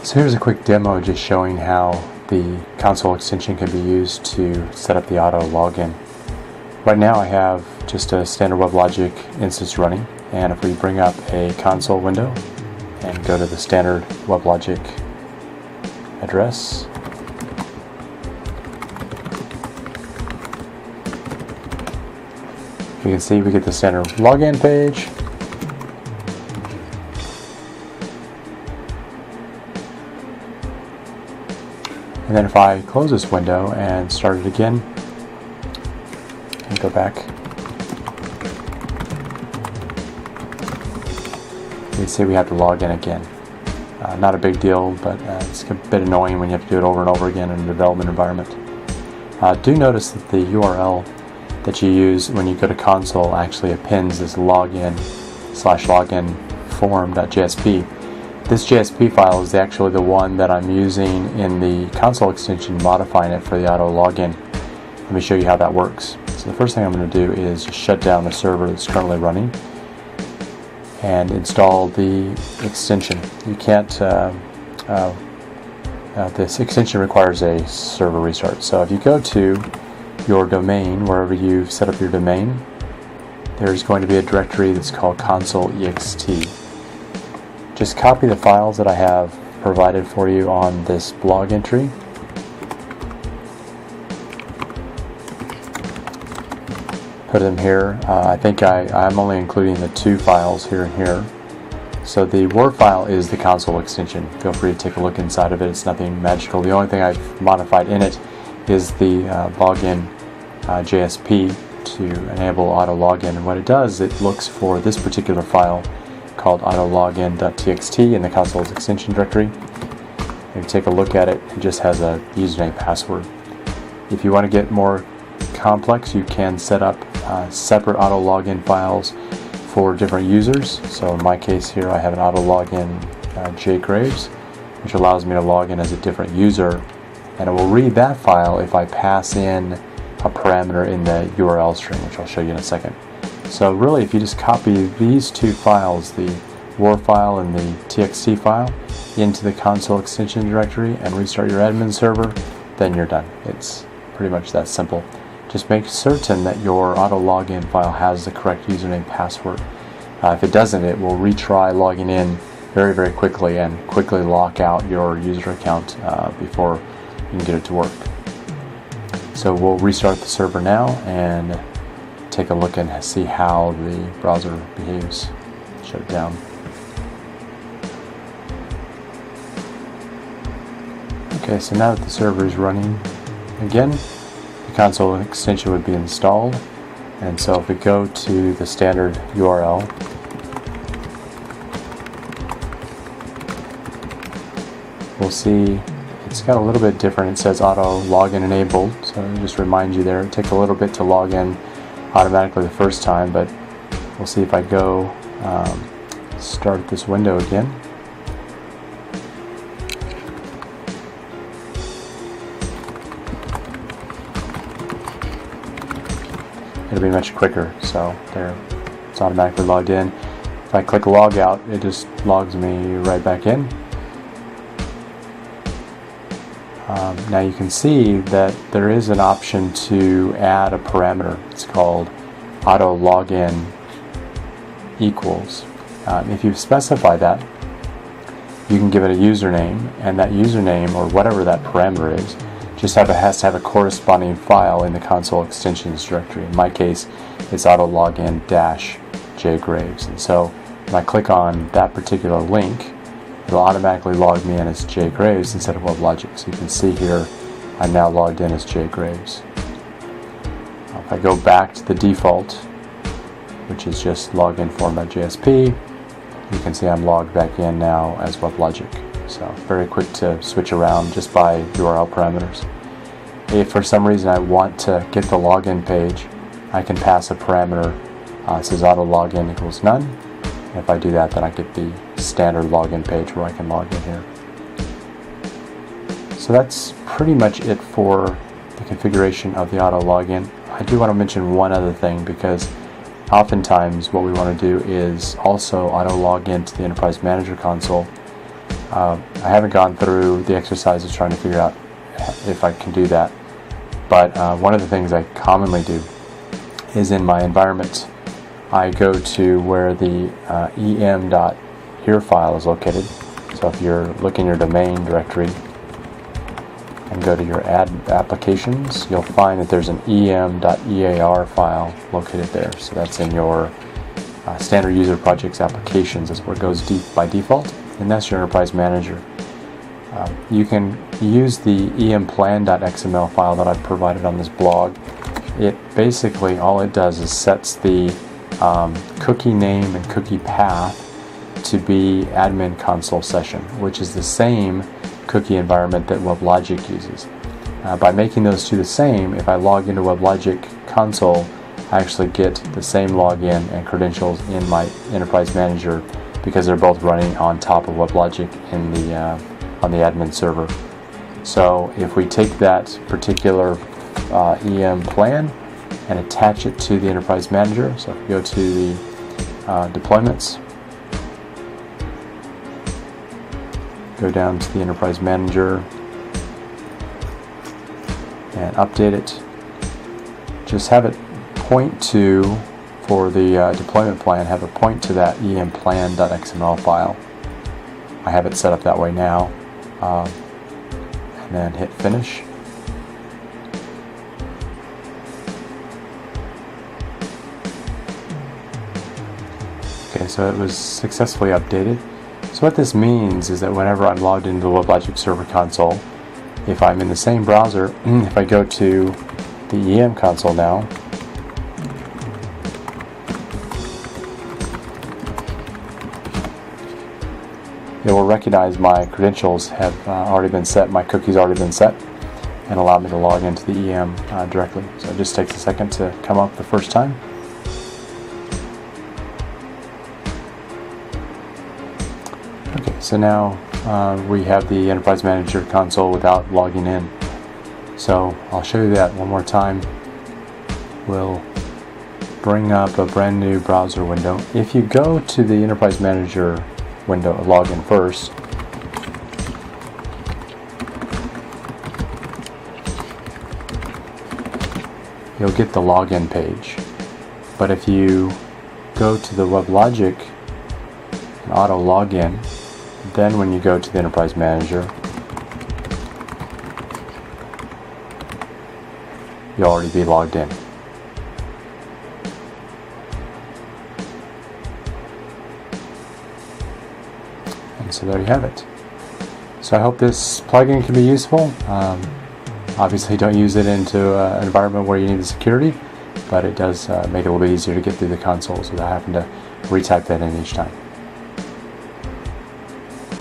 So here's a quick demo just showing how the console extension can be used to set up the auto login. Right now I have just a standard WebLogic instance running, and if we bring up a console window and go to the standard WebLogic address, you can see we get the standard login page. And then if I close this window and start it again, and go back, you can see we have to log in again. Not a big deal, but it's a bit annoying when you have to do it over and over again in a development environment. Do notice that the URL that you use when you go to console actually appends this login/login form.jsp. This JSP file is actually the one that I'm using in the console extension, modifying it for the auto login. Let me show you how that works. So the first thing I'm going to do is just shut down the server that's currently running and install the extension. You can't, this extension requires a server restart. So if you go to your domain, wherever you've set up your domain, there's going to be a directory that's called console.ext. Just copy the files that I have provided for you on this blog entry. Put them here. I think I'm only including the two files here and here. So the Word file is the console extension. Feel free to take a look inside of it. It's nothing magical. The only thing I've modified in it is the login JSP to enable auto login. And what it does, it looks for this particular file called autologin.txt in the console's extension directory. If you take a look at it, it just has a username password. If you want to get more complex, you can set up separate auto login files for different users. So in my case here, I have an auto login jgraves, which allows me to log in as a different user, and it will read that file if I pass in a parameter in the URL string, which I'll show you in a second. So really, if you just copy these two files, the WAR file and the TXT file, into the console extension directory and restart your admin server, then you're done. It's pretty much that simple. Just make certain that your auto login file has the correct username password. If it doesn't, it will retry logging in very, very quickly and quickly lock out your user account before you can get it to work. So we'll restart the server now and take a look and see how the browser behaves. Shut it down. Okay, so now that the server is running again, the console extension would be installed. And so if we go to the standard URL, we'll see it's got a little bit different. It says auto login enabled, so just remind you there, it takes a little bit to log in automatically the first time, but we'll see if I go start this window again. It'll be much quicker. So there, it's automatically logged in. If I click log out, it just logs me right back in. Now you can see that there is an option to add a parameter. It's called auto login equals. If you specify that, you can give it a username, and that username, or whatever that parameter is, just has to have a corresponding file in the console extensions directory. In my case, it's autologin-jgraves. And so when I click on that particular link, it'll automatically log me in as jgraves instead of WebLogic. So you can see here, I'm now logged in as jgraves. If I go back to the default, which is just login form.jsp, you can see I'm logged back in now as WebLogic. So very quick to switch around just by URL parameters. If for some reason I want to get the login page, I can pass a parameter. It says auto login equals none. And if I do that, then I get the standard login page where I can log in here. So that's pretty much it for the configuration of the auto login. I do want to mention one other thing, because oftentimes what we want to do is also auto log into the Enterprise Manager console I haven't gone through the exercise of trying to figure out if I can do that, but one of the things I commonly do is in my environment, I go to where the em.here file is located. So if you're looking in your domain directory and go to your applications, you'll find that there's an em.ear file located there. So that's in your standard user projects applications. That's where it goes by default, and that's your enterprise manager. You can use the emplan.xml file that I've provided on this blog. It basically, all it does is sets the cookie name and cookie path to be admin console session, which is the same cookie environment that WebLogic uses. By making those two the same, if I log into WebLogic console, I actually get the same login and credentials in my enterprise manager because they're both running on top of WebLogic in the on the admin server. So if we take that particular EM plan and attach it to the enterprise manager, so if we go to the deployments, go down to the enterprise manager and update it, just have it point to, for the deployment plan, have it point to that emplan.xml file. I have it set up that way now, and then hit finish. Okay, so it was successfully updated. So what this means is that whenever I'm logged into the WebLogic Server console, if I'm in the same browser, if I go to the EM console now, it will recognize my credentials have already been set, my cookie's already been set, and allow me to log into the EM directly. So it just takes a second to come up the first time. Okay, so now we have the Enterprise Manager console without logging in. So I'll show you that one more time. We'll bring up a brand new browser window. If you go to the Enterprise Manager window, login first, you'll get the login page. But if you go to the WebLogic and Auto Login, then when you go to the Enterprise Manager, you'll already be logged in. And so there you have it. So I hope this plugin can be useful. Obviously don't use it into an environment where you need the security, but it does make it a little bit easier to get through the consoles without having to retype that in each time.